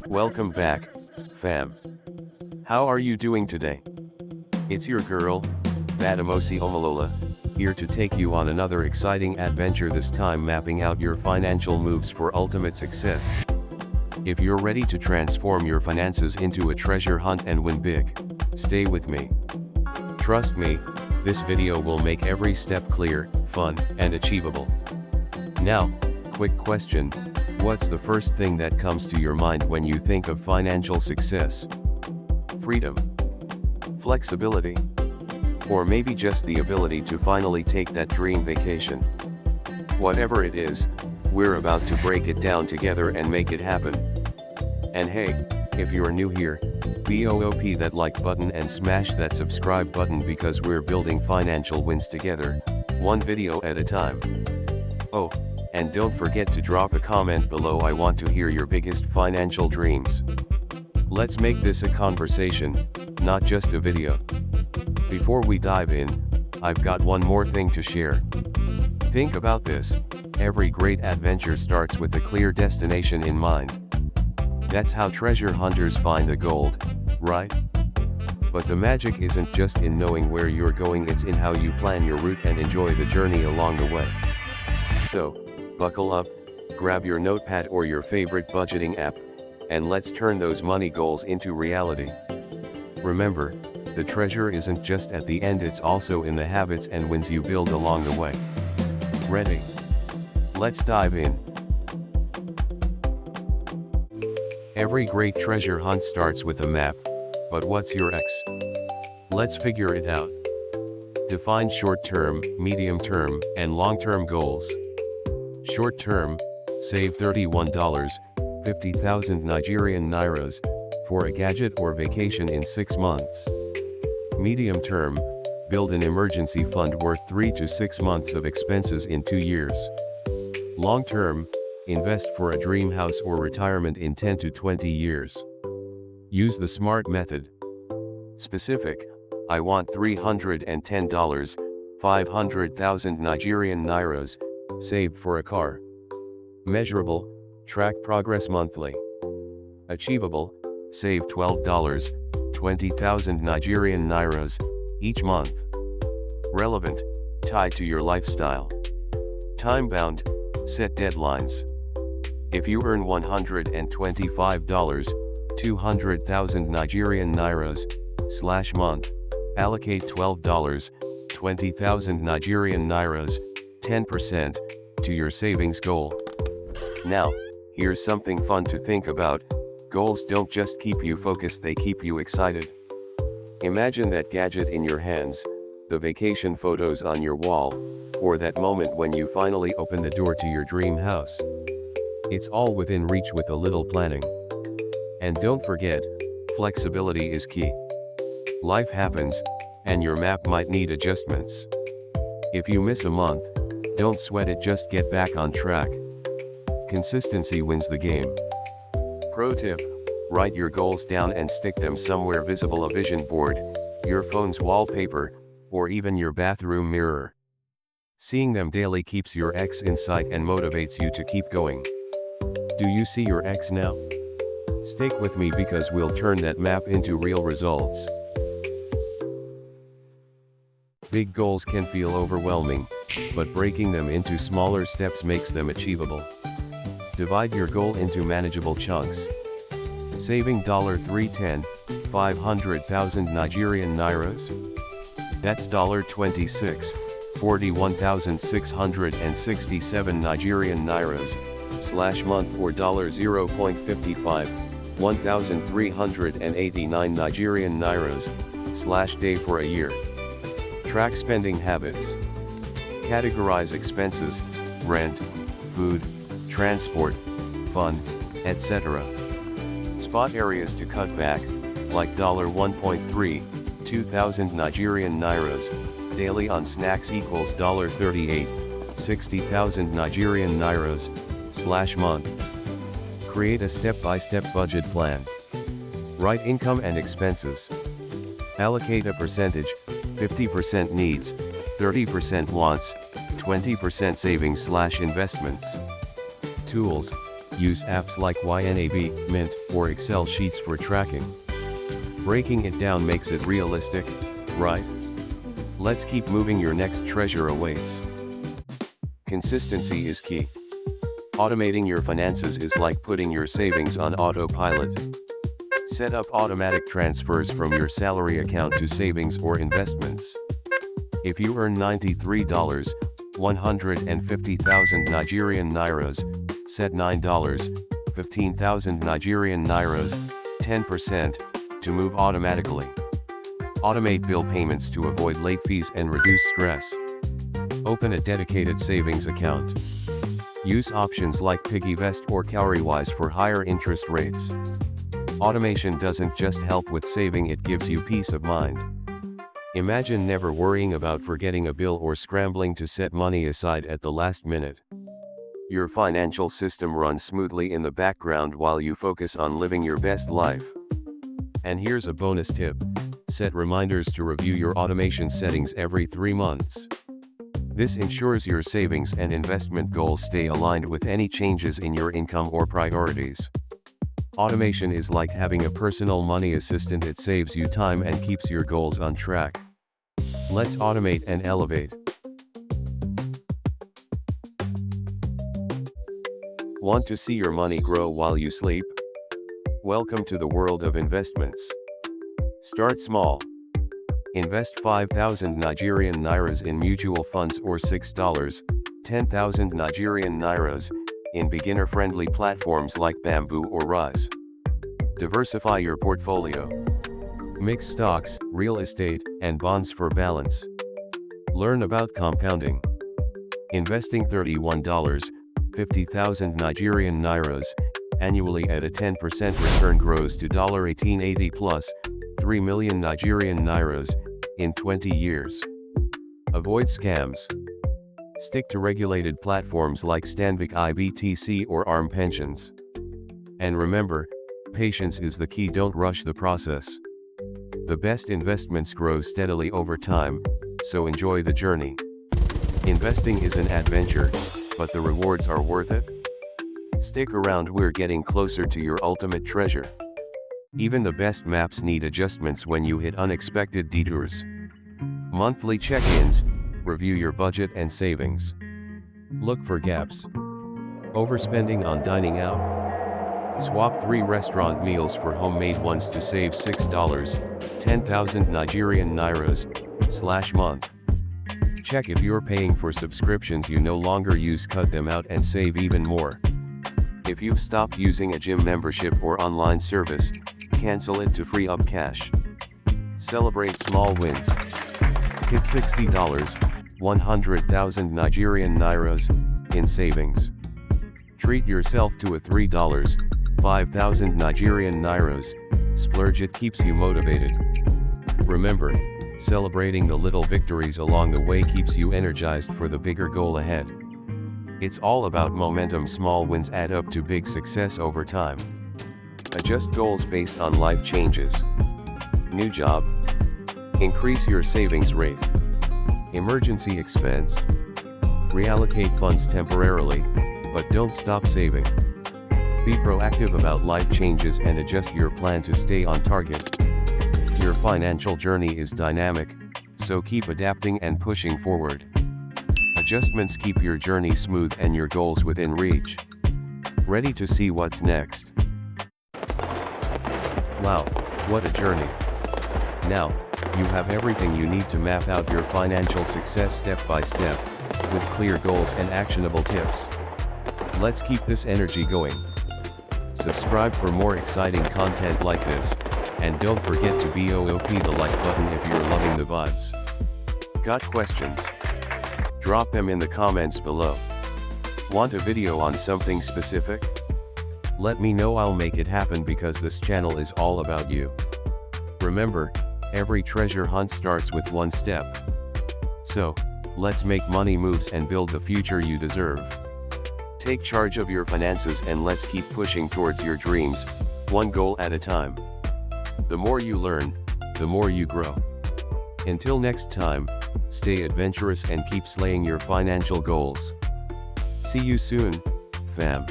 Welcome back, fam. How are you doing today? It's your girl, Badamosi Omalola, here to take you on another exciting adventure, this time mapping out your financial moves for ultimate success. If you're ready to transform your finances into a treasure hunt and win big, stay with me. Trust me, this video will make every step clear, fun, and achievable. Now, quick question, what's the first thing that comes to your mind when you think of financial success? Freedom? Flexibility? Or maybe just the ability to finally take that dream vacation? Whatever it is, we're about to break it down together and make it happen. And hey, if you're new here, BOOP that like button and smash that subscribe button, because we're building financial wins together, one video at a time. Oh, and don't forget to drop a comment below. I want to hear your biggest financial dreams. Let's make this a conversation, not just a video. Before we dive in, I've got one more thing to share. Think about this, every great adventure starts with a clear destination in mind. That's how treasure hunters find the gold, right? But the magic isn't just in knowing where you're going, it's in how you plan your route and enjoy the journey along the way. So, buckle up, grab your notepad or your favorite budgeting app, and let's turn those money goals into reality. Remember, the treasure isn't just at the end, it's also in the habits and wins you build along the way. Ready? Let's dive in. Every great treasure hunt starts with a map, but what's your X? Let's figure it out. Define short-term, medium-term, and long-term goals. Short-term, save $31, 50,000 Nigerian Nairas, for a gadget or vacation in 6 months. Medium-term, build an emergency fund worth 3 to 6 months of expenses in 2 years. Long-term, invest for a dream house or retirement in 10 to 20 years. Use the SMART method. Specific, I want $310, 500,000 Nigerian Nairas, saved for a car. Measurable, track progress monthly. Achievable, save $12, 20,000 Nigerian Nairas, each month. Relevant, tied to your lifestyle. Time-bound, set deadlines. If you earn $125, 200,000 Nigerian Nairas, / month, allocate $12, 20,000 Nigerian Nairas, 10%, to your savings goal. Now, here's something fun to think about, goals don't just keep you focused, they keep you excited. Imagine that gadget in your hands, the vacation photos on your wall, or that moment when you finally open the door to your dream house. It's all within reach with a little planning. And don't forget, flexibility is key. Life happens, and your map might need adjustments. If you miss a month, don't sweat it, just get back on track. Consistency wins the game. Pro tip, write your goals down and stick them somewhere visible, a vision board, your phone's wallpaper, or even your bathroom mirror. Seeing them daily keeps your X in sight and motivates you to keep going. Do you see your X now? Stick with me because we'll turn that map into real results. Big goals can feel overwhelming, but breaking them into smaller steps makes them achievable. Divide your goal into manageable chunks. Saving $310, 500,000 Nigerian Nairas? That's $26, 41,667 Nigerian Nairas, / month, or $0.55, 1,389 Nigerian Nairas, / day for a year. Track spending habits. Categorize expenses, rent, food, transport, fun, etc. Spot areas to cut back, like $1.3, 2,000 Nigerian Nairas, daily on snacks equals $38, 60,000 Nigerian Nairas, / month. Create a step-by-step budget plan. Write income and expenses. Allocate a percentage, 50% needs, 30% wants, 20% savings / investments. Tools, Use apps like YNAB, Mint, or Excel sheets for tracking. Breaking it down makes it realistic, right? Let's keep moving. Your next treasure awaits. Consistency is key. Automating your finances is like putting your savings on autopilot. Set up automatic transfers from your salary account to savings or investments. If you earn $93, 150,000 Nigerian Nairas, set $9, 15,000 Nigerian Nairas, 10%, to move automatically. Automate bill payments to avoid late fees and reduce stress. Open a dedicated savings account. Use options like PiggyVest or Cowrywise for higher interest rates. Automation doesn't just help with saving, it gives you peace of mind. Imagine never worrying about forgetting a bill or scrambling to set money aside at the last minute. Your financial system runs smoothly in the background while you focus on living your best life. And here's a bonus tip: set reminders to review your automation settings every 3 months. This ensures your savings and investment goals stay aligned with any changes in your income or priorities. Automation is like having a personal money assistant. It saves you time and keeps your goals on track. Let's automate and elevate. Want to see your money grow while you sleep? Welcome to the world of investments. Start small. Invest 5,000 Nigerian Nairas in mutual funds or $6, 10,000 Nigerian Nairas, in beginner-friendly platforms like Bamboo or Rise. Diversify your portfolio. Mix stocks, real estate, and bonds for balance. Learn about compounding. Investing $31, 50,000 Nigerian Nairas, annually at a 10% return grows to $1880 plus, 3 million Nigerian Nairas, in 20 years. Avoid scams. Stick to regulated platforms like Stanbic IBTC or ARM Pensions. And remember, patience is the key. Don't rush the process. The best investments grow steadily over time, so enjoy the journey. Investing is an adventure, but the rewards are worth it. Stick around, we're getting closer to your ultimate treasure. Even the best maps need adjustments when you hit unexpected detours. Monthly check-ins, review your budget and savings. Look for gaps. Overspending on dining out? Swap 3 restaurant meals for homemade ones to save $6, 10,000 Nigerian Nairas, /month. Check if you're paying for subscriptions you no longer use, cut them out and save even more. If you've stopped using a gym membership or online service, cancel it to free up cash. Celebrate small wins. Hit $60, 100,000 Nigerian Nairas, in savings. Treat yourself to a $3, 5,000 Nigerian Nairas, splurge. It keeps you motivated. Remember, celebrating the little victories along the way keeps you energized for the bigger goal ahead. It's all about momentum. Small wins add up to big success over time. Adjust goals based on life changes. New job. Increase your savings rate. Emergency expense. Reallocate funds temporarily, but don't stop saving. Be proactive about life changes and adjust your plan to stay on target. Your financial journey is dynamic, so keep adapting and pushing forward. Adjustments keep your journey smooth and your goals within reach. Ready to see what's next? Wow, what a journey! Now, you have everything you need to map out your financial success step by step, with clear goals and actionable tips. Let's keep this energy going. Subscribe for more exciting content like this, and don't forget to BOOP the like button if you're loving the vibes. Got questions? Drop them in the comments below. Want a video on something specific? Let me know, I'll make it happen because this channel is all about you. Remember, every treasure hunt starts with one step. So, let's make money moves and build the future you deserve. Take charge of your finances and let's keep pushing towards your dreams, one goal at a time. The more you learn, the more you grow. Until next time, stay adventurous and keep slaying your financial goals. See you soon, fam.